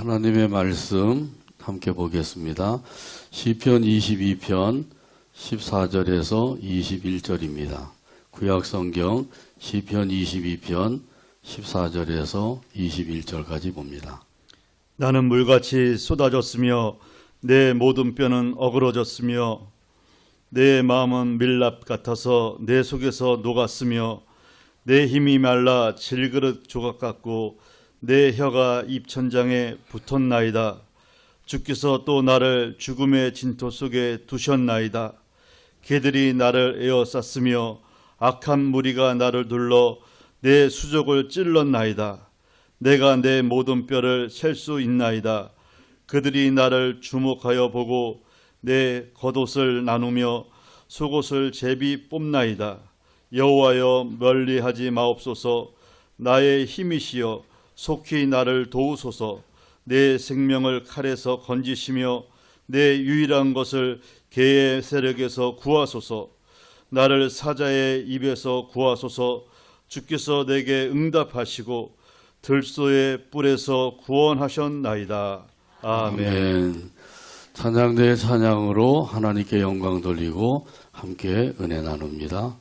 하나님의 말씀 함께 보겠습니다. 시편 22편 14절에서 21절입니다. 구약성경 시편 22편 14절에서 21절까지 봅니다. 나는 물같이 쏟아졌으며 내 모든 뼈는 어그러졌으며 내 마음은 밀랍 같아서 내 속에서 녹았으며 내 힘이 말라 질그릇 조각 같고 내 혀가 입천장에 붙었나이다. 주께서 또 나를 죽음의 진토 속에 두셨나이다. 개들이 나를 에워쌌으며 악한 무리가 나를 둘러 내 수족을 찔렀나이다. 내가 내 모든 뼈를 셀 수 있나이다. 그들이 나를 주목하여 보고 내 겉옷을 나누며 속옷을 제비 뽑나이다. 여호와여 멀리하지 마옵소서. 나의 힘이시여 속히 나를 도우소서. 내 생명을 칼에서 건지시며 내 유일한 것을 개의 세력에서 구하소서. 나를 사자의 입에서 구하소서. 주께서 내게 응답하시고 들소의 뿔에서 구원하셨나이다. 아멘. 찬양대의 찬양으로 하나님께 영광 돌리고 함께 은혜 나눕니다.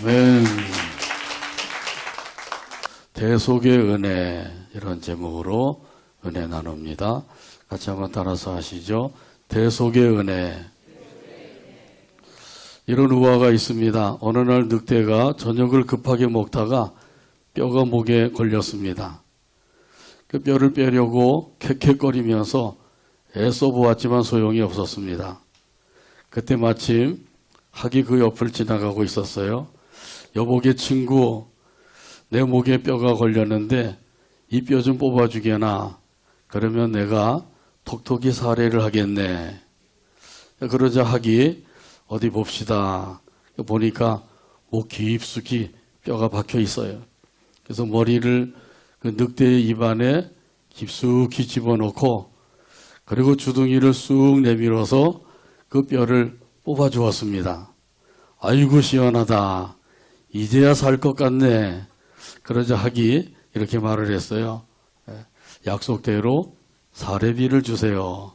아멘. 대속의 은혜, 이런 제목으로 은혜 나눕니다. 같이 한번 따라서 하시죠. 대속의 은혜. 이런 우화가 있습니다. 어느 날 늑대가 저녁을 급하게 먹다가 뼈가 목에 걸렸습니다. 그 뼈를 빼려고 캑캑거리면서 애써 보았지만 소용이 없었습니다. 그때 마침 학이 그 옆을 지나가고 있었어요. 여보게 친구, 내 목에 뼈가 걸렸는데 이 뼈 좀 뽑아주게나. 그러면 내가 톡톡히 사례를 하겠네. 그러자 학이 어디 봅시다. 보니까 목 깊숙이 뼈가 박혀 있어요. 그래서 머리를 그 늑대의 입안에 깊숙이 집어넣고 그리고 주둥이를 쑥 내밀어서 그 뼈를 뽑아 주었습니다. 아이고 시원하다. 이제야 살 것 같네. 그러자 학이 이렇게 말을 했어요. 약속대로 사례비를 주세요.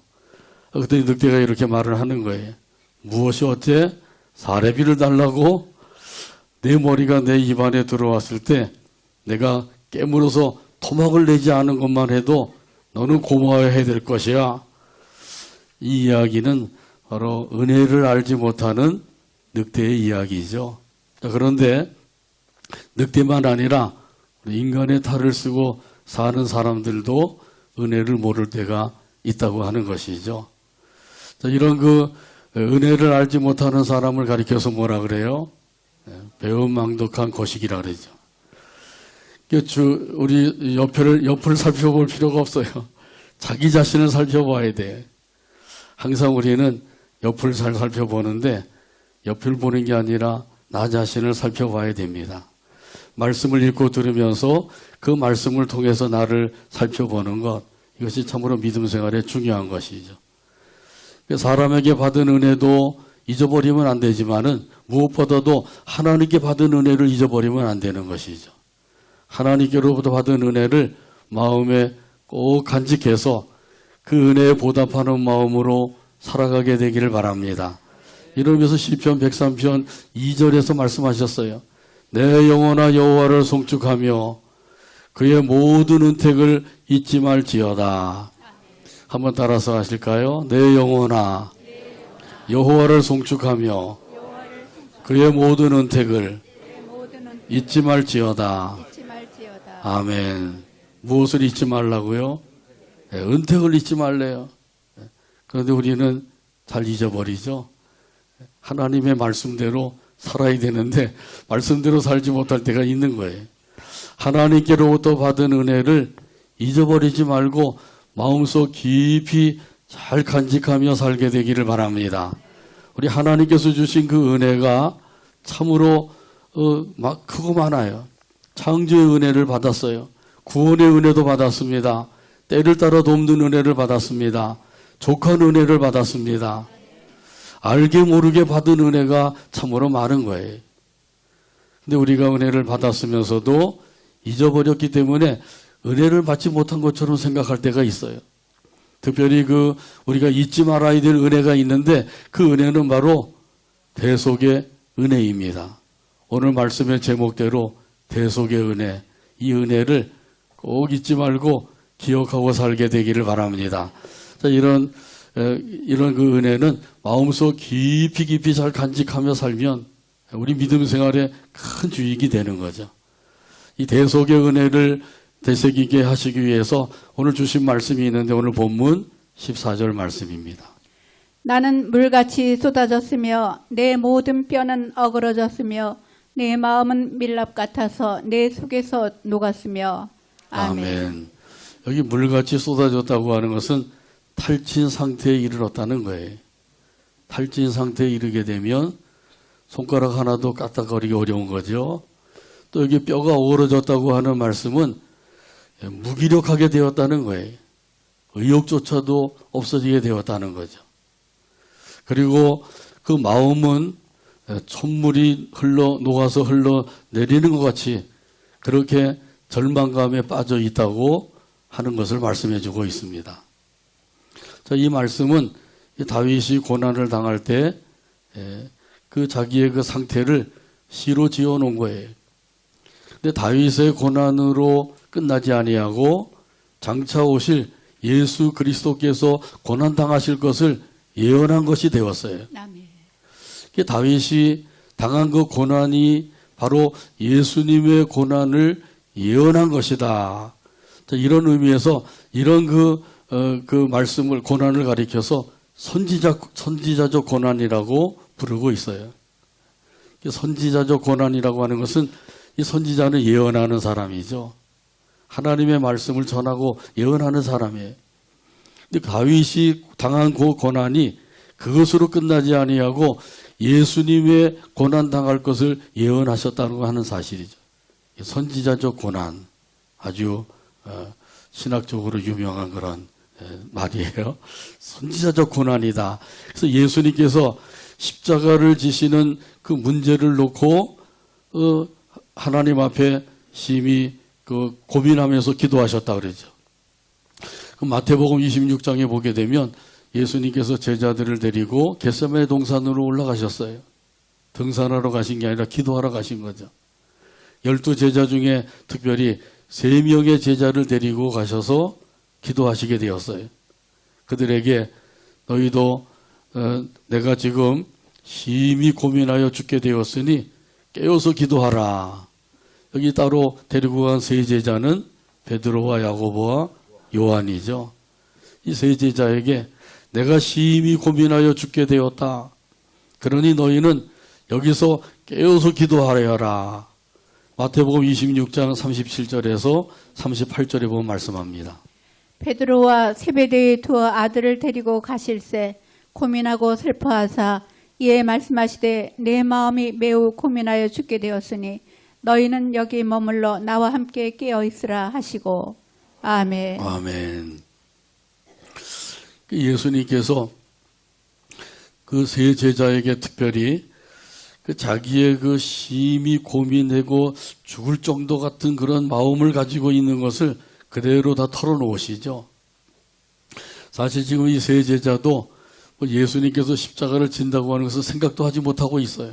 그때 늑대가 이렇게 말을 하는 거예요. 무엇이 어째? 사례비를 달라고? 내 머리가 내 입안에 들어왔을 때 내가 깨물어서 토막을 내지 않은 것만 해도 너는 고마워해야 될 것이야. 이 이야기는 바로 은혜를 알지 못하는 늑대의 이야기죠. 그런데 늑대만 아니라 인간의 탈을 쓰고 사는 사람들도 은혜를 모를 때가 있다고 하는 것이죠. 이런 그 은혜를 알지 못하는 사람을 가리켜서 뭐라 그래요? 배은망덕한 거식이라 그러죠. 우리 옆을 살펴볼 필요가 없어요. 자기 자신을 살펴봐야 돼. 항상 우리는 옆을 잘 살펴보는데 옆을 보는 게 아니라 나 자신을 살펴봐야 됩니다. 말씀을 읽고 들으면서 그 말씀을 통해서 나를 살펴보는 것, 이것이 참으로 믿음 생활에 중요한 것이죠. 사람에게 받은 은혜도 잊어버리면 안 되지만은 무엇보다도 하나님께 받은 은혜를 잊어버리면 안 되는 것이죠. 하나님께로부터 받은 은혜를 마음에 꼭 간직해서 그 은혜에 보답하는 마음으로 살아가게 되기를 바랍니다. 이러면서 시편 103편 2절에서 말씀하셨어요. 내 영혼아 여호와를 송축하며 그의 모든 은택을 잊지 말지어다. 한번 따라서 하실까요? 내 영혼아 여호와를 송축하며 그의 모든 은택을 잊지 말지어다. 아멘. 무엇을 잊지 말라고요? 은택을 잊지 말래요. 그런데 우리는 잘 잊어버리죠. 하나님의 말씀대로 살아야 되는데 말씀대로 살지 못할 때가 있는 거예요. 하나님께로부터 받은 은혜를 잊어버리지 말고 마음속 깊이 잘 간직하며 살게 되기를 바랍니다. 우리 하나님께서 주신 그 은혜가 참으로 크고 많아요. 창조의 은혜를 받았어요. 구원의 은혜도 받았습니다. 때를 따라 돕는 은혜를 받았습니다. 족한 은혜를 받았습니다. 알게 모르게 받은 은혜가 참으로 많은 거예요. 근데 우리가 은혜를 받았으면서도 잊어버렸기 때문에 은혜를 받지 못한 것처럼 생각할 때가 있어요. 특별히 우리가 잊지 말아야 될 은혜가 있는데 그 은혜는 바로 대속의 은혜입니다. 오늘 말씀의 제목대로 대속의 은혜, 이 은혜를 꼭 잊지 말고 기억하고 살게 되기를 바랍니다. 자, 이런 그 은혜는 마음속 깊이 잘 간직하며 살면 우리 믿음 생활에 큰 유익이 되는 거죠. 이 대속의 은혜를 되새기게 하시기 위해서 오늘 주신 말씀이 있는데 오늘 본문 14절 말씀입니다. 나는 물같이 쏟아졌으며 내 모든 뼈는 어그러졌으며 내 마음은 밀랍 같아서 내 속에서 녹았으며. 아멘. 여기 물같이 쏟아졌다고 하는 것은 탈진 상태에 이르렀다는 거예요. 탈진 상태에 이르게 되면 손가락 하나도 까딱거리기 어려운 거죠. 또 여기 뼈가 어그러졌다고 하는 말씀은 무기력하게 되었다는 거예요. 의욕조차도 없어지게 되었다는 거죠. 그리고 그 마음은 촛물이 녹아서 흘러내리는 것 같이 그렇게 절망감에 빠져 있다고 하는 것을 말씀해 주고 있습니다. 자, 이 말씀은 다윗이 고난을 당할 때 그 자기의 그 상태를 시로 지어놓은 거예요. 근데 다윗의 고난으로 끝나지 아니하고 장차 오실 예수 그리스도께서 고난 당하실 것을 예언한 것이 되었어요. 아멘. 다윗이 당한 그 고난이 바로 예수님의 고난을 예언한 것이다. 이런 의미에서 이런 그 말씀을 고난을 가리켜서 선지자적 고난이라고 부르고 있어요. 선지자적 고난이라고 하는 것은 이 선지자는 예언하는 사람이죠. 하나님의 말씀을 전하고 예언하는 사람이에요. 근데 다윗이 당한 그 고난이 그것으로 끝나지 아니하고 예수님의 고난 당할 것을 예언하셨다고 하는 사실이죠. 선지자적 고난, 아주 신학적으로 유명한 그런 말이에요. 선지자적 고난이다. 그래서 예수님께서 십자가를 지시는 그 문제를 놓고 하나님 앞에 심히 고민하면서 기도하셨다 그러죠. 마태복음 26장에 보게 되면 예수님께서 제자들을 데리고 겟세마네 동산으로 올라가셨어요. 등산하러 가신 게 아니라 기도하러 가신 거죠. 12제자 중에 특별히 3명의 제자를 데리고 가셔서 기도하시게 되었어요. 그들에게 너희도 내가 지금 심히 고민하여 죽게 되었으니 깨어서 기도하라. 여기 따로 데리고 간 3제자는 베드로와 야고보와 요한이죠. 이 3제자에게 내가 심히 고민하여 죽게 되었다. 그러니 너희는 여기서 깨어서 기도하여라. 마태복음 26장 37절에서 38절에 보면 말씀합니다. 베드로와 세베대의 두 아들을 데리고 가실새 고민하고 슬퍼하사 이에 말씀하시되 내 마음이 매우 고민하여 죽게 되었으니 너희는 여기 머물러 나와 함께 깨어 있으라 하시고. 아멘. 아멘. 예수님께서 그 3제자에게 특별히 자기의 심히 고민하고 죽을 정도 같은 그런 마음을 가지고 있는 것을 그대로 다 털어놓으시죠. 사실 지금 이 3제자도 예수님께서 십자가를 진다고 하는 것을 생각도 하지 못하고 있어요.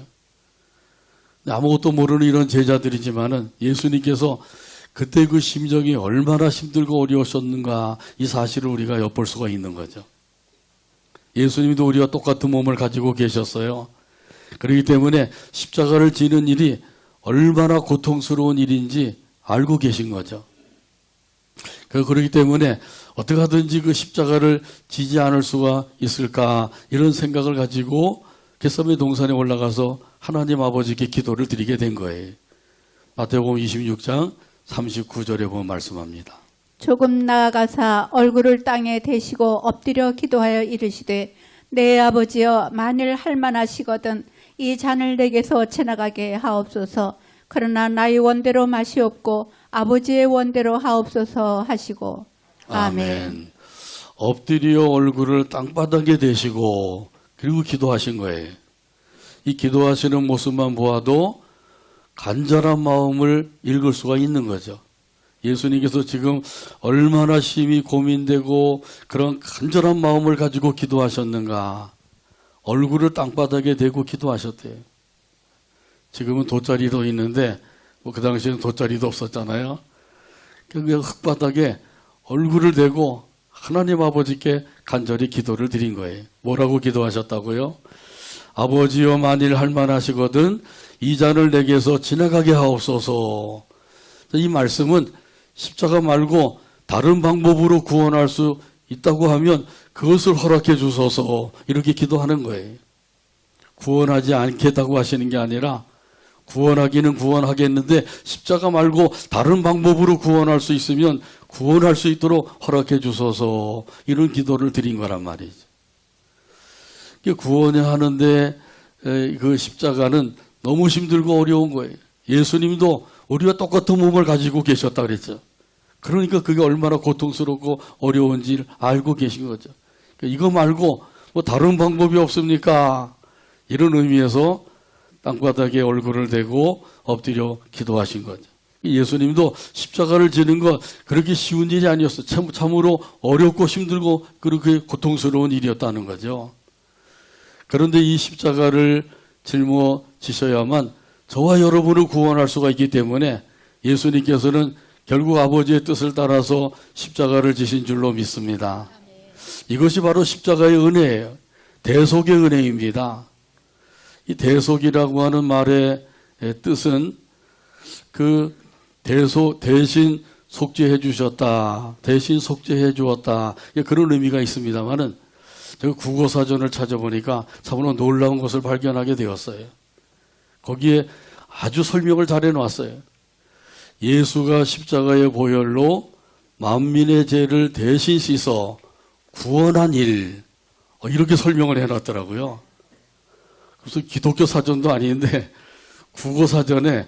아무것도 모르는 이런 제자들이지만은 예수님께서 그때 그 심정이 얼마나 힘들고 어려우셨는가 이 사실을 우리가 엿볼 수가 있는 거죠. 예수님도 우리와 똑같은 몸을 가지고 계셨어요. 그렇기 때문에 십자가를 지는 일이 얼마나 고통스러운 일인지 알고 계신 거죠. 그렇기 때문에 어떻게 하든지 그 십자가를 지지 않을 수가 있을까 이런 생각을 가지고 겟세마네 동산에 올라가서 하나님 아버지께 기도를 드리게 된 거예요. 마태복음 26장 39절에 보면 말씀합니다. 조금 나아가사 얼굴을 땅에 대시고 엎드려 기도하여 이르시되 내 아버지여 만일 할만하시거든 이 잔을 내게서 지나가게 하옵소서. 그러나 나의 원대로 마시옵고 아버지의 원대로 하옵소서 하시고. 아멘. 엎드려 얼굴을 땅바닥에 대시고 그리고 기도하신 거예요. 이 기도하시는 모습만 보아도 간절한 마음을 읽을 수가 있는 거죠. 예수님께서 지금 얼마나 심히 고민되고 그런 간절한 마음을 가지고 기도하셨는가. 얼굴을 땅바닥에 대고 기도하셨대요. 지금은 돗자리도 있는데 그 당시에는 돗자리도 없었잖아요. 그냥 흙바닥에 얼굴을 대고 하나님 아버지께 간절히 기도를 드린 거예요. 뭐라고 기도하셨다고요? 아버지여 만일 할만하시거든 이 잔을 내게서 지나가게 하옵소서. 이 말씀은 십자가 말고 다른 방법으로 구원할 수 있다고 하면 그것을 허락해 주소서 이렇게 기도하는 거예요. 구원하지 않겠다고 하시는 게 아니라 구원하기는 구원하겠는데 십자가 말고 다른 방법으로 구원할 수 있으면 구원할 수 있도록 허락해 주소서 이런 기도를 드린 거란 말이죠. 구원해야 하는데 그 십자가는 너무 힘들고 어려운 거예요. 예수님도 우리와 똑같은 몸을 가지고 계셨다 그랬죠. 그러니까 그게 얼마나 고통스럽고 어려운지를 알고 계신 거죠. 이거 말고 뭐 다른 방법이 없습니까? 이런 의미에서 땅바닥에 얼굴을 대고 엎드려 기도하신 거죠. 예수님도 십자가를 지는 거 그렇게 쉬운 일이 아니었어요. 참으로 어렵고 힘들고 그렇게 고통스러운 일이었다는 거죠. 그런데 이 십자가를 짊어지셔야만 저와 여러분을 구원할 수가 있기 때문에 예수님께서는 결국 아버지의 뜻을 따라서 십자가를 지신 줄로 믿습니다. 이것이 바로 십자가의 은혜예요. 대속의 은혜입니다. 이 대속이라고 하는 말의 뜻은 그 대신 속죄해 주셨다. 대신 속죄해 주었다. 그런 의미가 있습니다만은 제가 국어사전을 찾아보니까 참으로 놀라운 것을 발견하게 되었어요. 거기에 아주 설명을 잘 해놨어요. 예수가 십자가의 보혈로 만민의 죄를 대신 씻어 구원한 일. 이렇게 설명을 해놨더라고요. 그래서 기독교 사전도 아닌데 국어사전에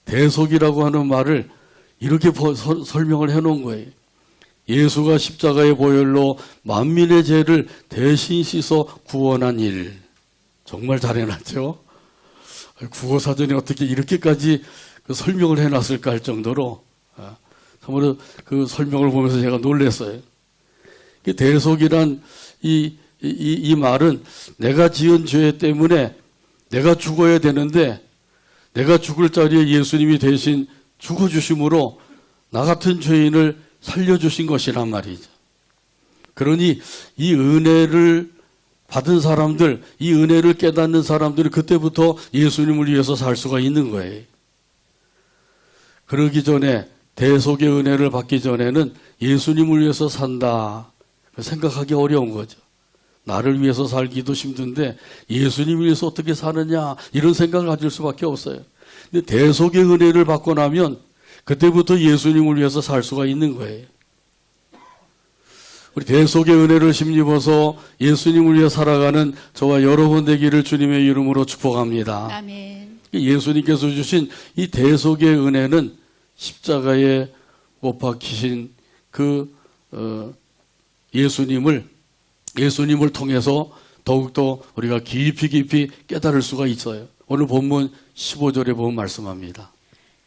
대속이라고 하는 말을 이렇게 설명을 해놓은 거예요. 예수가 십자가의 보혈로 만민의 죄를 대신 씻어 구원한 일. 정말 잘 해놨죠? 국어사전이 어떻게 이렇게까지 그 설명을 해놨을까 할 정도로 참으로 그 설명을 보면서 제가 놀랐어요. 대속이란 이 말은 내가 지은 죄 때문에 내가 죽어야 되는데 내가 죽을 자리에 예수님이 대신 죽어주심으로 나 같은 죄인을 살려주신 것이란 말이죠. 그러니 이 은혜를 받은 사람들, 이 은혜를 깨닫는 사람들이 그때부터 예수님을 위해서 살 수가 있는 거예요. 그러기 전에 대속의 은혜를 받기 전에는 예수님을 위해서 산다. 생각하기 어려운 거죠. 나를 위해서 살기도 힘든데 예수님을 위해서 어떻게 사느냐 이런 생각을 가질 수밖에 없어요. 근데 대속의 은혜를 받고 나면 그때부터 예수님을 위해서 살 수가 있는 거예요. 우리 대속의 은혜를 힘입어서 예수님을 위해 살아가는 저와 여러분 되기를 주님의 이름으로 축복합니다. 아멘. 예수님께서 주신 이 대속의 은혜는 십자가에 못 박히신 그 예수님을 통해서 더욱더 우리가 깊이 깨달을 수가 있어요. 오늘 본문 15절에 보면 말씀합니다.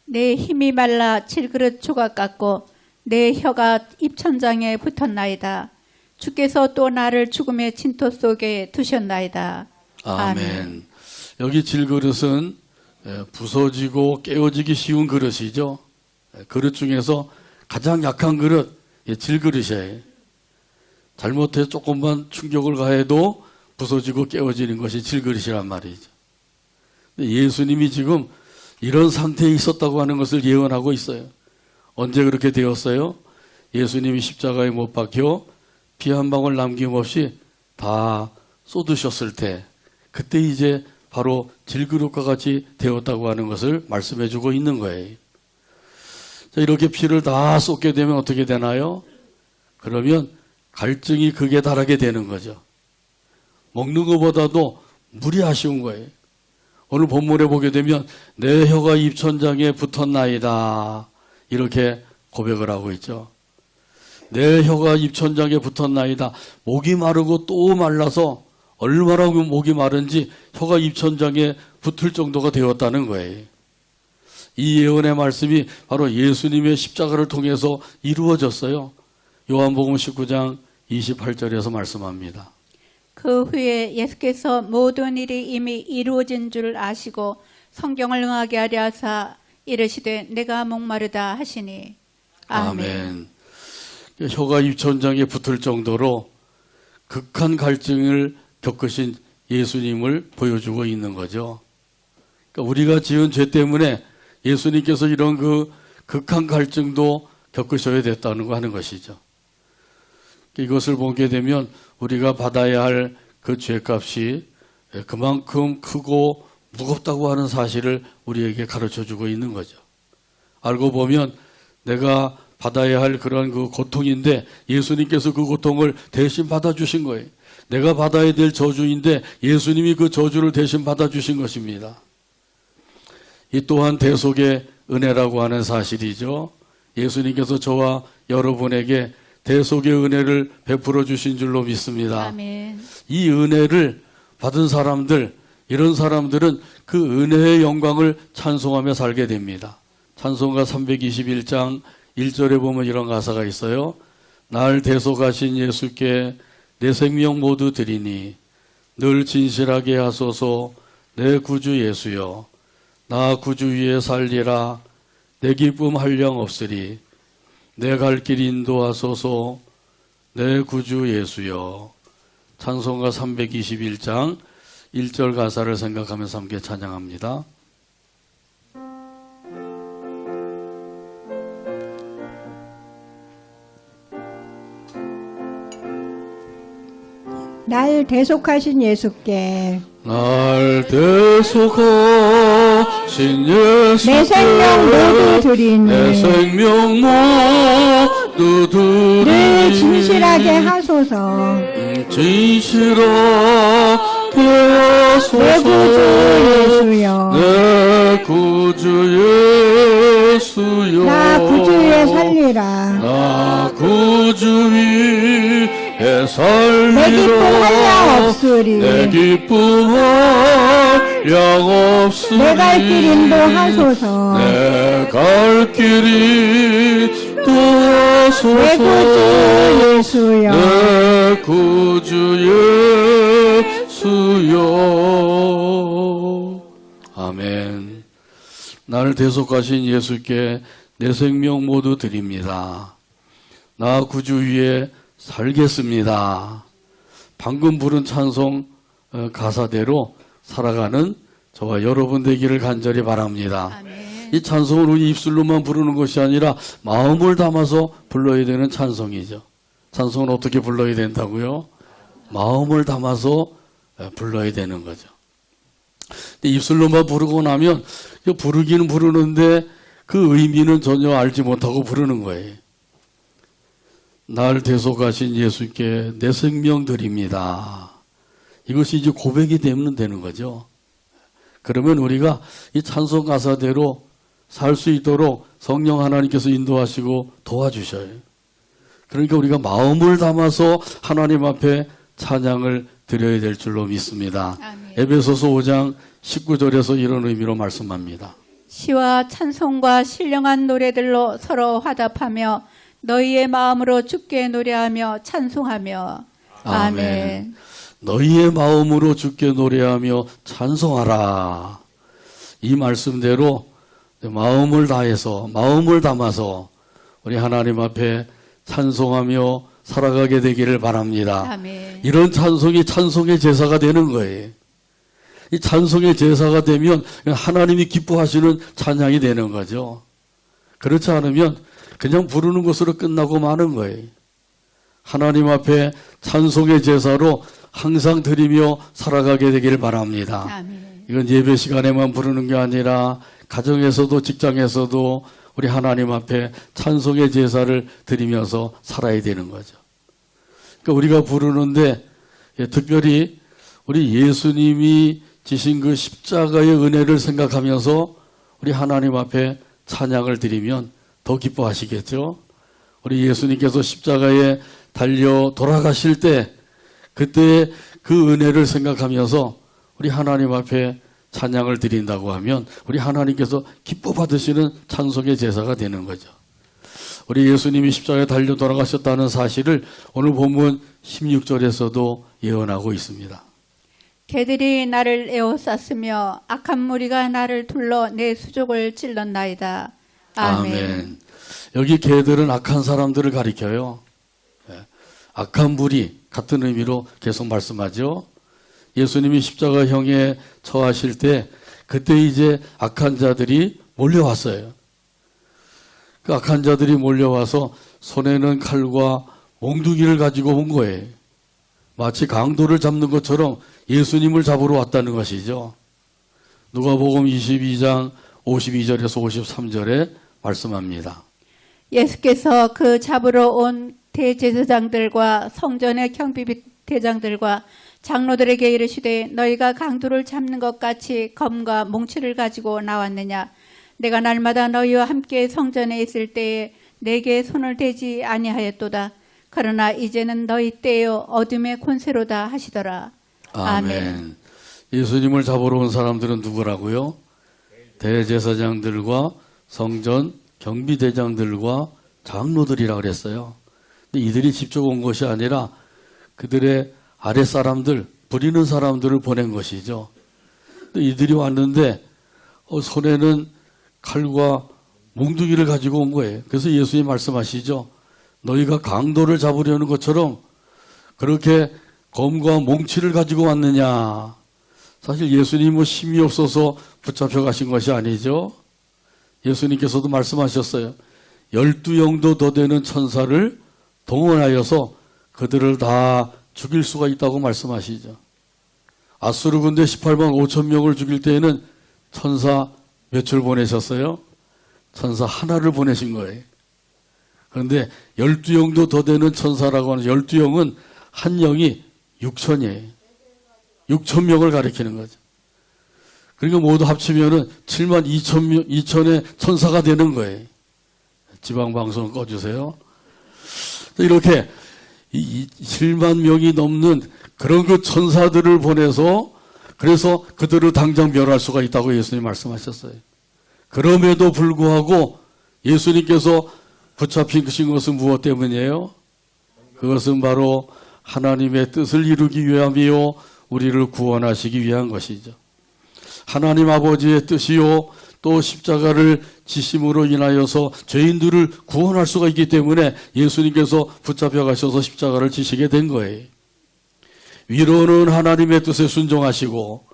내 힘이 말라 질그릇 조각 같고 내 혀가 입천장에 붙었나이다. 주께서 또 나를 죽음의 진토 속에 두셨나이다. 아멘. 여기 질그릇은 부서지고 깨어지기 쉬운 그릇이죠. 그릇 중에서 가장 약한 그릇, 질그릇이에요. 잘못해서 조금만 충격을 가해도 부서지고 깨어지는 것이 질그릇이란 말이죠. 근데 예수님이 지금 이런 상태에 있었다고 하는 것을 예언하고 있어요. 언제 그렇게 되었어요? 예수님이 십자가에 못 박혀 피 한 방울 남김없이 다 쏟으셨을 때 그때 이제 바로 질그릇과 같이 되었다고 하는 것을 말씀해 주고 있는 거예요. 자, 이렇게 피를 다 쏟게 되면 어떻게 되나요? 그러면 갈증이 극에 달하게 되는 거죠. 먹는 것보다도 물이 아쉬운 거예요. 오늘 본문에 보게 되면 내 혀가 입천장에 붙었나이다. 이렇게 고백을 하고 있죠. 내 혀가 입천장에 붙었나이다. 목이 마르고 또 말라서 얼마나 목이 마른지 혀가 입천장에 붙을 정도가 되었다는 거예요. 이 예언의 말씀이 바로 예수님의 십자가를 통해서 이루어졌어요. 요한복음 19장 28절에서 말씀합니다. 그 후에 예수께서 모든 일이 이미 이루어진 줄 아시고 성경을 응하게 하려 하사 이르시되 내가 목마르다 하시니. 아멘. 혀가 입천장에 붙을 정도로 극한 갈증을 겪으신 예수님을 보여주고 있는 거죠. 그러니까 우리가 지은 죄 때문에 예수님께서 이런 그 극한 갈증도 겪으셔야 됐다는 거 하는 것이죠. 이것을 보게 되면 우리가 받아야 할 그 죄값이 그만큼 크고 무겁다고 하는 사실을 우리에게 가르쳐주고 있는 거죠. 알고 보면 내가 받아야 할 그런 그 고통인데 예수님께서 그 고통을 대신 받아주신 거예요. 내가 받아야 될 저주인데 예수님이 그 저주를 대신 받아주신 것입니다. 이 또한 대속의 은혜라고 하는 사실이죠. 예수님께서 저와 여러분에게 대속의 은혜를 베풀어 주신 줄로 믿습니다. 아멘. 이 은혜를 받은 사람들, 이런 사람들은 그 은혜의 영광을 찬송하며 살게 됩니다. 찬송가 321장 1절에 보면 이런 가사가 있어요. 날 대속하신 예수께 내 생명 모두 드리니 늘 진실하게 하소서 내 구주 예수여. 나 구주 위에 살리라. 내 기쁨 한량 없으리. 내 갈 길 인도하소서. 내 구주 예수여. 찬송가 321장 1절 가사를 생각하면서 함께 찬양합니다. 날 대속하신 예수께 날 대속하신 예수께 내 생명 모두 드리니 내 생명 모두 늘 드리니 진실하게 하소서. 진실하게 내 구주 하소서. 예수여, 내 구주 예수여. 나 구주 위에 살리라. 나 구주 위에 살리라. 내 기쁨 한량 없으리. 내 기쁨 한량 없으리. 내 갈 길 인도하소서. 내 갈 길 인도하소서. 내 구주 예수여, 내 구주 예수여. 아멘. 나를 대속하신 예수께 내 생명 모두 드립니다. 나 구주 위에 살겠습니다. 방금 부른 찬송 가사대로 살아가는 저와 여러분 되기를 간절히 바랍니다. 아멘. 이 찬송을 우리 입술로만 부르는 것이 아니라 마음을 담아서 불러야 되는 찬송이죠. 찬송은 어떻게 불러야 된다고요? 마음을 담아서 불러야 되는 거죠. 근데 입술로만 부르고 나면 부르기는 부르는데 그 의미는 전혀 알지 못하고 부르는 거예요. 날 대속하신 예수께 내 생명 드립니다. 이것이 이제 고백이 되면 되는 거죠. 그러면 우리가 이 찬송 가사대로 살 수 있도록 성령 하나님께서 인도하시고 도와주셔요. 그러니까 우리가 마음을 담아서 하나님 앞에 찬양을 드려야 될 줄로 믿습니다. 아멘. 에베소서 5장 19절에서 이런 의미로 말씀합니다. 시와 찬송과 신령한 노래들로 서로 화답하며 너희의 마음으로 주께 노래하며 찬송하며. 아멘. 너희의 마음으로 주께 노래하며 찬송하라. 이 말씀대로 마음을 다해서 마음을 담아서 우리 하나님 앞에 찬송하며 살아가게 되기를 바랍니다. 아멘. 이런 찬송이 찬송의 제사가 되는 거예요. 이 찬송의 제사가 되면 하나님이 기뻐하시는 찬양이 되는 거죠. 그렇지 않으면 그냥 부르는 것으로 끝나고 마는 거예요. 하나님 앞에 찬송의 제사로 항상 드리며 살아가게 되기를 바랍니다. 아멘. 이건 예배 시간에만 부르는 게 아니라 가정에서도 직장에서도 우리 하나님 앞에 찬송의 제사를 드리면서 살아야 되는 거죠. 그러니까 우리가 부르는데 특별히 우리 예수님이 지신 그 십자가의 은혜를 생각하면서 우리 하나님 앞에 찬양을 드리면 더 기뻐하시겠죠. 우리 예수님께서 십자가에 달려 돌아가실 때 그때 그 은혜를 생각하면서 우리 하나님 앞에 찬양을 드린다고 하면 우리 하나님께서 기뻐 받으시는 찬송의 제사가 되는 거죠. 우리 예수님이 십자가에 달려 돌아가셨다는 사실을 오늘 본문 16절에서도 예언하고 있습니다. 개들이 나를 에워쌌으며 악한 무리가 나를 둘러 내 수족을 찔렀나이다. 아멘. 여기 개들은 악한 사람들을 가리켜요. 악한 무리 같은 의미로 계속 말씀하죠. 예수님이 십자가형에 처하실 때 그때 이제 악한 자들이 몰려왔어요. 그 악한 자들이 몰려와서 손에는 칼과 몽둥이를 가지고 온 거예요. 마치 강도를 잡는 것처럼 예수님을 잡으러 왔다는 것이죠. 누가복음 22장 52절에서 53절에 말씀합니다. 예수께서 그 잡으러 온 대제사장들과 성전의 경비 대장들과 장로들에게 이르시되 너희가 강도를 잡는 것 같이 검과 몽치를 가지고 나왔느냐. 내가 날마다 너희와 함께 성전에 있을 때에 내게 손을 대지 아니하였도다. 그러나 이제는 너희 때요 어둠의 권세로다 하시더라. 아멘. 예수님을 잡으러 온 사람들은 누구라고요? 대제사장들과 성전 경비대장들과 장로들이라 그랬어요. 근데 이들이 직접 온 것이 아니라 그들의 아랫사람들, 부리는 사람들을 보낸 것이죠. 이들이 왔는데 손에는 칼과 몽둥이를 가지고 온 거예요. 그래서 예수님 말씀하시죠. 너희가 강도를 잡으려는 것처럼 그렇게 검과 몽치를 가지고 왔느냐. 사실 예수님은 힘이 없어서 붙잡혀 가신 것이 아니죠. 예수님께서도 말씀하셨어요. 12영도 더 되는 천사를 동원하여서 그들을 다 죽일 수가 있다고 말씀하시죠. 아수르 군대 18만 5천 명을 죽일 때에는 천사 몇을 보내셨어요? 천사 하나를 보내신 거예요. 그런데 12영도 더 되는 천사라고 하는 12영은 한 영이 6천이에요. 6천 명을 가리키는 거죠. 그러니까 모두 합치면은 7만 2천의 천사가 되는 거예요. 지방방송 꺼주세요. 이렇게 7만 명이 넘는 그런 그 천사들을 보내서 그래서 그들을 당장 멸할 수가 있다고 예수님 말씀하셨어요. 그럼에도 불구하고 예수님께서 붙잡힌 것은 무엇 때문이에요? 그것은 바로 하나님의 뜻을 이루기 위함이요 우리를 구원하시기 위한 것이죠. 하나님 아버지의 뜻이요 또 십자가를 지심으로 인하여서 죄인들을 구원할 수가 있기 때문에 예수님께서 붙잡혀 가셔서 십자가를 지시게 된 거예요. 위로는 하나님의 뜻에 순종하시고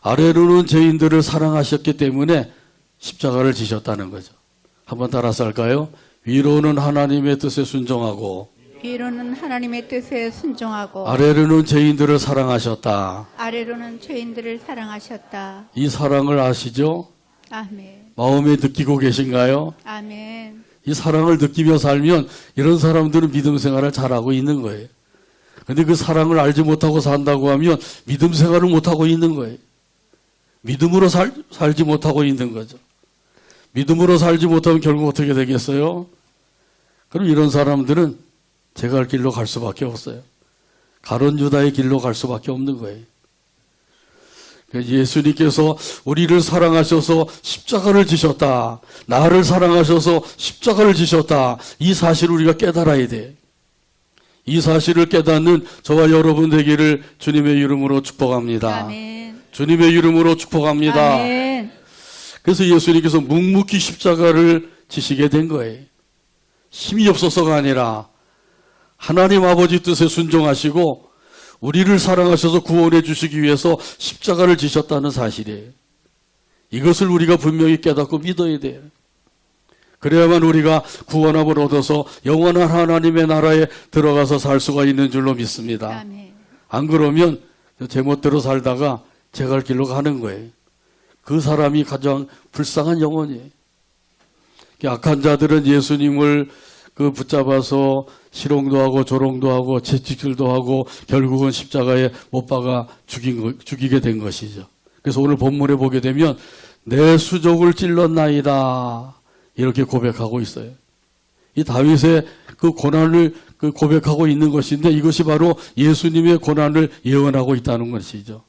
아래로는 죄인들을 사랑하셨기 때문에 십자가를 지셨다는 거죠. 한번 따라서 할까요? 위로는 하나님의 뜻에 순종하고 위로는 하나님의 뜻에 순종하고 아래로는 죄인들을 사랑하셨다. 아래로는 죄인들을 사랑하셨다. 이 사랑을 아시죠? 아멘. 마음에 느끼고 계신가요? 아멘. 이 사랑을 느끼며 살면 이런 사람들은 믿음 생활을 잘하고 있는 거예요. 그런데 그 사랑을 알지 못하고 산다고 하면 믿음 생활을 못하고 있는 거예요. 믿음으로 살지 못하고 있는 거죠. 믿음으로 살지 못하면 결국 어떻게 되겠어요? 그럼 이런 사람들은 제가 갈 길로 갈 수밖에 없어요. 가론 유다의 길로 갈 수밖에 없는 거예요. 예수님께서 우리를 사랑하셔서 십자가를 지셨다. 나를 사랑하셔서 십자가를 지셨다. 이 사실을 우리가 깨달아야 돼. 이 사실을 깨닫는 저와 여러분 되기를 주님의 이름으로 축복합니다. 아멘. 주님의 이름으로 축복합니다. 아멘. 그래서 예수님께서 묵묵히 십자가를 지시게 된 거예요. 힘이 없어서가 아니라 하나님 아버지 뜻에 순종하시고 우리를 사랑하셔서 구원해 주시기 위해서 십자가를 지셨다는 사실이에요. 이것을 우리가 분명히 깨닫고 믿어야 돼요. 그래야만 우리가 구원함을 얻어서 영원한 하나님의 나라에 들어가서 살 수가 있는 줄로 믿습니다. 아멘. 안 그러면 제멋대로 살다가 제 갈 길로 가는 거예요. 그 사람이 가장 불쌍한 영혼이에요. 악한 자들은 예수님을 붙잡아서 실형도 하고 조롱도 하고 채찍질도 하고 결국은 십자가에 못 박아 죽이게 된 것이죠. 그래서 오늘 본문에 보게 되면 내 수족을 찔렀나이다 이렇게 고백하고 있어요. 이 다윗의 그 고난을 고백하고 있는 것인데 이것이 바로 예수님의 고난을 예언하고 있다는 것이죠.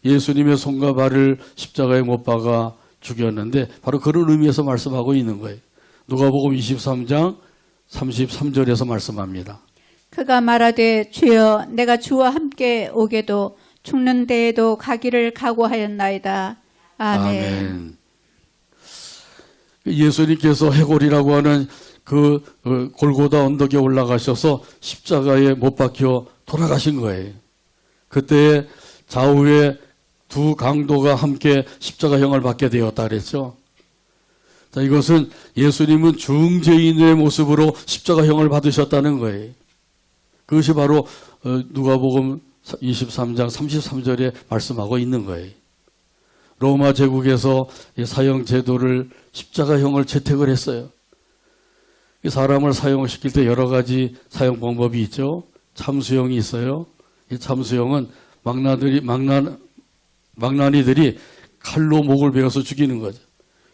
예수님의 손과 발을 십자가에 못 박아 죽였는데 바로 그런 의미에서 말씀하고 있는 거예요. 누가복음 23장 33절에서 말씀합니다. 그가 말하되 주여 내가 주와 함께 오게도 죽는 데에도 가기를 각오하였나이다. 아멘. 예수님께서 해골이라고 하는 그 골고다 언덕에 올라가셔서 십자가에 못 박혀 돌아가신 거예요. 그때 좌우에 두 강도가 함께 십자가형을 받게 되었다 그랬죠. 자, 이것은 예수님은 중죄인의 모습으로 십자가형을 받으셨다는 거예요. 그것이 바로 누가복음 23장 33절에 말씀하고 있는 거예요. 로마 제국에서 사형 제도를 십자가형을 채택을 했어요. 사람을 사형시킬 때 여러 가지 사형 방법이 있죠. 참수형이 있어요. 이 참수형은 망나니들이 칼로 목을 베어서 죽이는 거죠.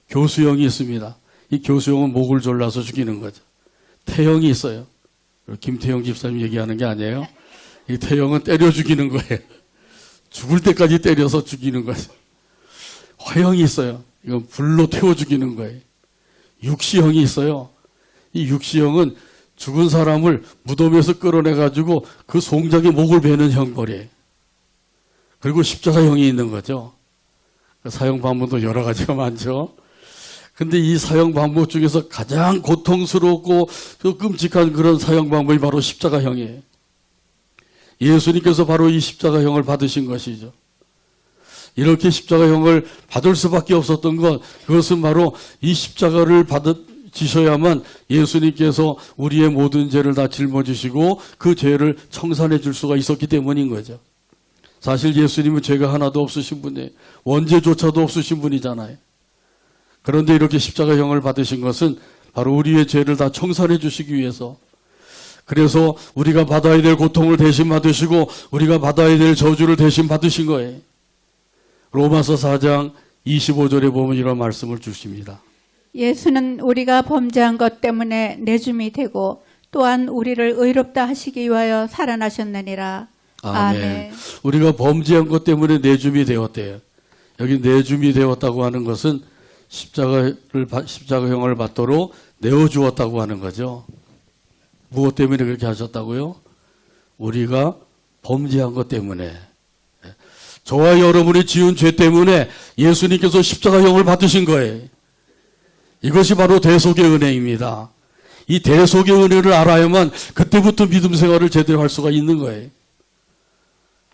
교수형이 있습니다. 이 교수형은 목을 졸라서 죽이는 거죠. 태형이 있어요. 김태형 집사님 얘기하는 게 아니에요. 이 태형은 때려 죽이는 거예요. 죽을 때까지 때려서 죽이는 거죠. 화형이 있어요. 이건 불로 태워 죽이는 거예요. 육시형이 있어요. 이 육시형은 죽은 사람을 무덤에서 끌어내가지고 그 송장에 목을 베는 형벌이에요. 그리고 십자가형이 있는 거죠. 사형 방법도 여러 가지가 많죠. 근데 이 사형 방법 중에서 가장 고통스럽고 끔찍한 그런 사형 방법이 바로 십자가형이에요. 예수님께서 바로 이 십자가형을 받으신 것이죠. 이렇게 십자가형을 받을 수밖에 없었던 것, 그것은 바로 이 십자가를 지셔야만 예수님께서 우리의 모든 죄를 다 짊어지시고 그 죄를 청산해 줄 수가 있었기 때문인 거죠. 사실 예수님은 죄가 하나도 없으신 분이에요. 원죄조차도 없으신 분이잖아요. 그런데 이렇게 십자가형을 받으신 것은 바로 우리의 죄를 다 청산해 주시기 위해서, 그래서 우리가 받아야 될 고통을 대신 받으시고 우리가 받아야 될 저주를 대신 받으신 거예요. 로마서 4장 25절에 보면 이런 말씀을 주십니다. 예수는 우리가 범죄한 것 때문에 내줌이 되고 또한 우리를 의롭다 하시기 위하여 살아나셨느니라. 아멘. 우리가 범죄한 것 때문에 내줌이 되었대요. 여기 내줌이 되었다고 하는 것은 십자가형을 받도록 내어주었다고 하는 거죠. 무엇 때문에 그렇게 하셨다고요? 우리가 범죄한 것 때문에, 저와 여러분이 지은 죄 때문에 예수님께서 십자가형을 받으신 거예요. 이것이 바로 대속의 은혜입니다. 이 대속의 은혜를 알아야만 그때부터 믿음 생활을 제대로 할 수가 있는 거예요.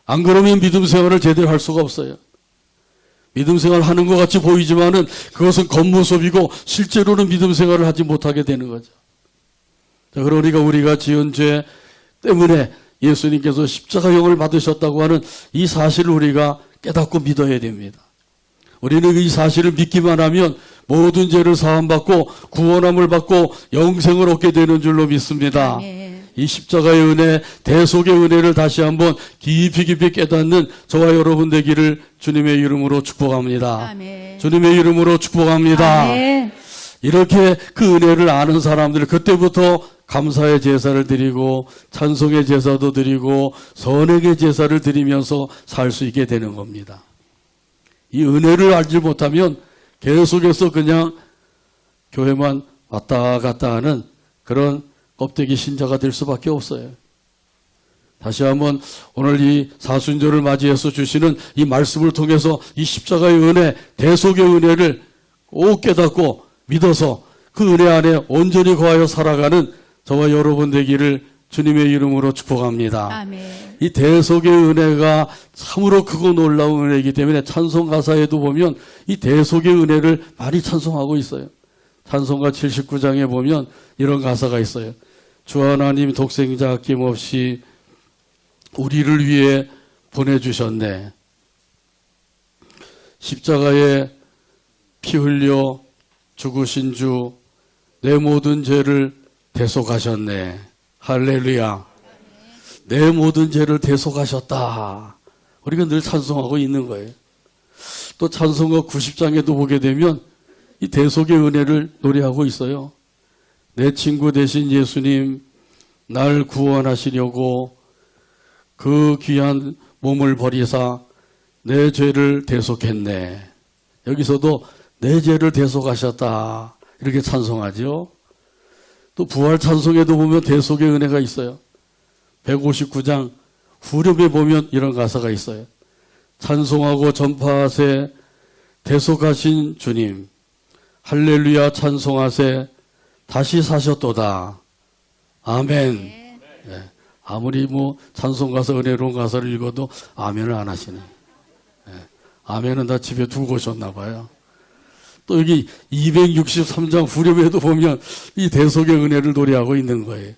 안 그러면 믿음 생활을 제대로 할 수가 없어요. 믿음 생활 하는 것 같이 보이지만은 그것은 겉모습이고 실제로는 믿음 생활을 하지 못하게 되는 거죠. 자, 그러니까 우리가 지은 죄 때문에 예수님께서 십자가형을 받으셨다고 하는 이 사실을 우리가 깨닫고 믿어야 됩니다. 우리는 이 사실을 믿기만 하면 모든 죄를 사함받고 구원함을 받고 영생을 얻게 되는 줄로 믿습니다. 아멘. 이 십자가의 은혜, 대속의 은혜를 다시 한번 깊이 깨닫는 저와 여러분 되기를 주님의 이름으로 축복합니다. 아멘. 주님의 이름으로 축복합니다. 아멘. 이렇게 그 은혜를 아는 사람들, 그때부터 감사의 제사를 드리고 찬송의 제사도 드리고 선행의 제사를 드리면서 살 수 있게 되는 겁니다. 이 은혜를 알지 못하면 계속해서 그냥 교회만 왔다 갔다 하는 그런 껍데기 신자가 될 수밖에 없어요. 다시 한번 오늘 이 사순절을 맞이해서 주시는 이 말씀을 통해서 이 십자가의 은혜, 대속의 은혜를 꼭 깨닫고 믿어서 그 은혜 안에 온전히 거하여 살아가는 저와 여러분 되기를 주님의 이름으로 축복합니다. 아멘. 이 대속의 은혜가 참으로 크고 놀라운 은혜이기 때문에 찬송 가사에도 보면 이 대속의 은혜를 많이 찬송하고 있어요. 찬송가 79장에 보면 이런 가사가 있어요. 주 하나님 독생자 아낌없이 우리를 위해 보내주셨네. 십자가에 피 흘려 죽으신 주 내 모든 죄를 대속하셨네. 할렐루야. 내 모든 죄를 대속하셨다. 우리가 늘 찬송하고 있는 거예요. 또 찬송가 90장에도 보게 되면 이 대속의 은혜를 노래하고 있어요. 내 친구 되신 예수님, 날 구원하시려고 그 귀한 몸을 버리사 내 죄를 대속했네. 여기서도 내 죄를 대속하셨다. 이렇게 찬송하죠. 또 부활 찬송에도 보면 대속의 은혜가 있어요. 159장 후렴에 보면 이런 가사가 있어요. 찬송하고 전파하세 대속하신 주님, 할렐루야 찬송하세 다시 사셨도다. 아멘. 네. 아무리 찬송 가사 은혜로운 가사를 읽어도 아멘을 안 하시네. 네. 아멘은 다 집에 두고 오셨나 봐요. 또 여기 263장 후렴에도 보면 이 대속의 은혜를 노래하고 있는 거예요.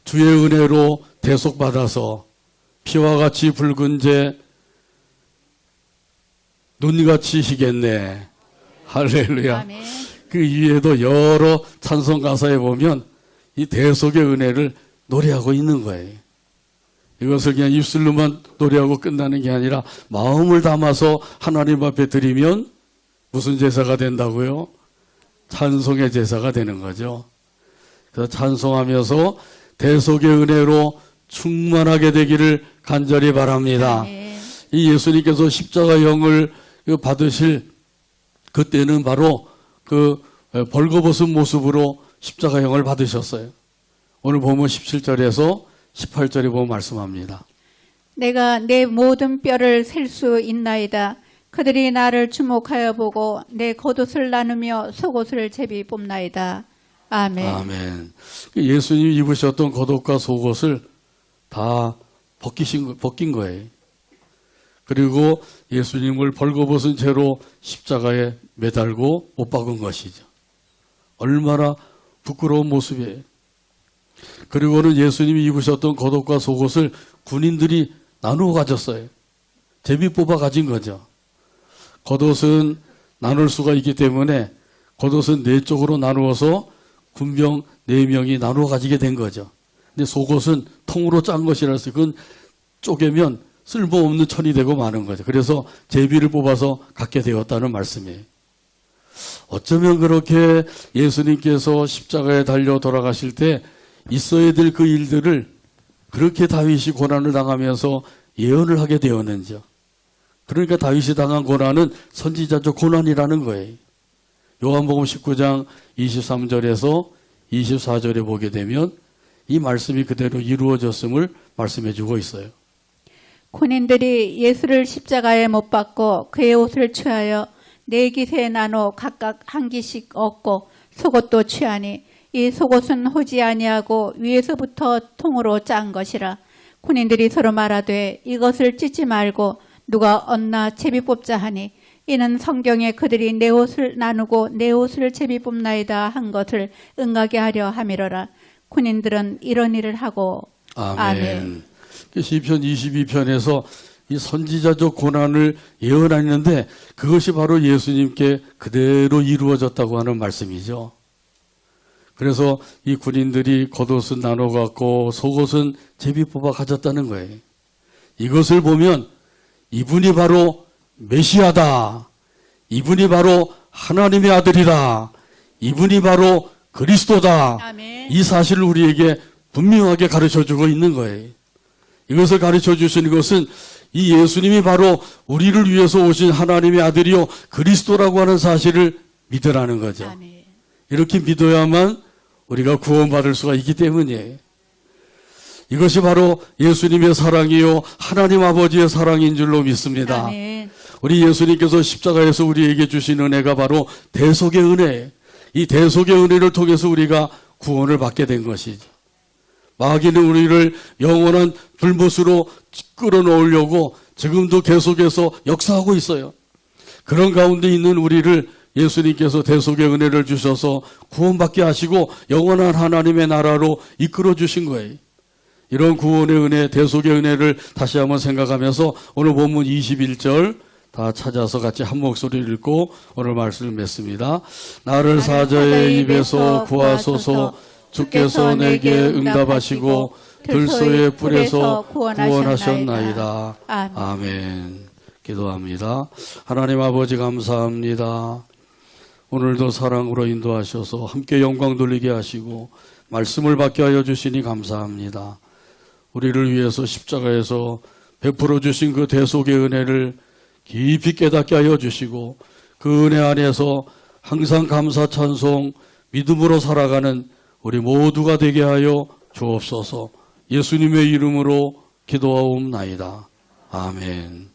주의 은혜로 대속받아서 피와 같이 붉은 죄 눈같이 희겠네. 할렐루야. 아멘. 그 이외에도 여러 찬송 가사에 보면 이 대속의 은혜를 노래하고 있는 거예요. 이것을 그냥 입술로만 노래하고 끝나는 게 아니라 마음을 담아서 하나님 앞에 드리면 무슨 제사가 된다고요? 찬송의 제사가 되는 거죠. 그래서 찬송하면서 대속의 은혜로 충만하게 되기를 간절히 바랍니다. 아멘. 이 예수님께서 십자가형을 받으실 그때는 바로 그 벌거벗은 모습으로 십자가형을 받으셨어요. 오늘 보면 17절에서 18절에 보면 말씀합니다. 내가 내 모든 뼈를 셀 수 있나이다. 그들이 나를 주목하여 보고 내 겉옷을 나누며 속옷을 제비 뽑나이다. 아멘. 아멘. 예수님이 입으셨던 겉옷과 속옷을 다 벗긴 거예요. 그리고 예수님을 벌거벗은 채로 십자가에 매달고 못 박은 것이죠. 얼마나 부끄러운 모습이에요. 그리고는 예수님이 입으셨던 겉옷과 속옷을 군인들이 나누어 가졌어요. 제비 뽑아 가진 거죠. 겉옷은 나눌 수가 있기 때문에 겉옷은 네 쪽으로 나누어서 군병 4명이 나누어 가지게 된 거죠. 근데 속옷은 통으로 짠 것이라서 그건 쪼개면 쓸모없는 천이 되고 마는 거죠. 그래서 제비를 뽑아서 갖게 되었다는 말씀이에요. 어쩌면 그렇게 예수님께서 십자가에 달려 돌아가실 때 있어야 될 그 일들을 그렇게 다윗이 고난을 당하면서 예언을 하게 되었는지요. 그러니까 다윗이 당한 고난은 선지자적 고난이라는 거예요. 요한복음 19장 23절에서 24절에 보게 되면 이 말씀이 그대로 이루어졌음을 말씀해 주고 있어요. 군인들이 예수를 십자가에 못 박고 그의 옷을 취하여 4깃에 나눠 각각 한 기씩 얻고 속옷도 취하니 이 속옷은 호지 아니하고 위에서부터 통으로 짠 것이라. 군인들이 서로 말하되 이것을 찢지 말고 누가 얻나 제비 뽑자 하니 이는 성경에 그들이 내 옷을 나누고 내 옷을 제비 뽑나이다 한 것을 응하게 하려 함이로라. 군인들은 이런 일을 하고 아멘. 시편 22편에서 이 선지자적 고난을 예언하는데 그것이 바로 예수님께 그대로 이루어졌다고 하는 말씀이죠. 그래서 이 군인들이 겉옷은 나눠 갖고 속옷은 제비 뽑아 가졌다는 거예요. 이것을 보면 이분이 바로 메시아다. 이분이 바로 하나님의 아들이다. 이분이 바로 그리스도다. 아멘. 이 사실을 우리에게 분명하게 가르쳐주고 있는 거예요. 이것을 가르쳐 주시는 것은 이 예수님이 바로 우리를 위해서 오신 하나님의 아들이요 그리스도라고 하는 사실을 믿으라는 거죠. 아멘. 이렇게 믿어야만 우리가 구원받을 수가 있기 때문이에요. 이것이 바로 예수님의 사랑이요 하나님 아버지의 사랑인 줄로 믿습니다. 아멘. 우리 예수님께서 십자가에서 우리에게 주신 은혜가 바로 대속의 은혜예요. 이 대속의 은혜를 통해서 우리가 구원을 받게 된 것이죠. 마귀는 우리를 영원한 불못으로 끌어놓으려고 지금도 계속해서 역사하고 있어요. 그런 가운데 있는 우리를 예수님께서 대속의 은혜를 주셔서 구원받게 하시고 영원한 하나님의 나라로 이끌어 주신 거예요. 이런 구원의 은혜, 대속의 은혜를 다시 한번 생각하면서 오늘 본문 21절 다 찾아서 같이 한 목소리를 읽고 오늘 말씀을 맺습니다. 나를 사자의 입에서 구하소서. 주께서 내게 응답하시고 들소의 뿔에서 구원하셨나이다. 아멘. 기도합니다. 하나님 아버지 감사합니다. 오늘도 사랑으로 인도하셔서 함께 영광 돌리게 하시고 말씀을 받게 하여 주시니 감사합니다. 우리를 위해서 십자가에서 베풀어 주신 그 대속의 은혜를 깊이 깨닫게 하여 주시고 그 은혜 안에서 항상 감사 찬송 믿음으로 살아가는 우리 모두가 되게 하여 주옵소서. 예수님의 이름으로 기도하옵나이다. 아멘.